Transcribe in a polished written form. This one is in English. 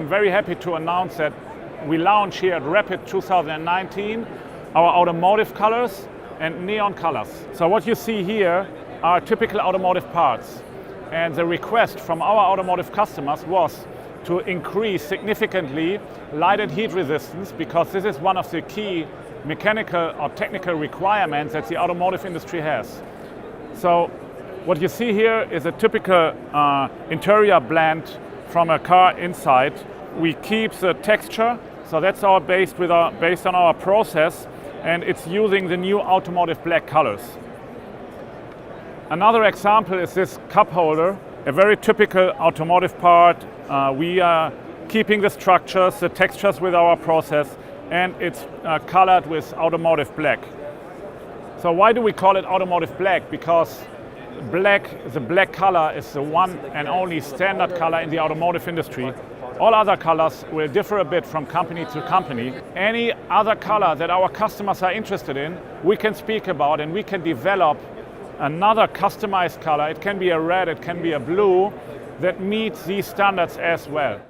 I'm very happy to announce that we launched here at Rapid 2019 our automotive colors and neon colors. So what you see here are typical automotive parts. And the request from our automotive customers was to increase significantly light and heat resistance, because this is one of the key mechanical or technical requirements that the automotive industry has. So what you see here is a typical interior blend from a car inside. We keep the texture, so that's our based on our process, and it's using the new Automotive Black colors. Another example is this cup holder, a very typical automotive part. We are keeping the structures, the textures with our process, and it's colored with Automotive Black. So why do we call it Automotive Black? Because the black color is the one and only standard color in the automotive industry. All other colors will differ a bit from company to company. Any other color that our customers are interested in, we can speak about, and we can develop another customized color. It can be a red, it can be a blue, that meets these standards as well.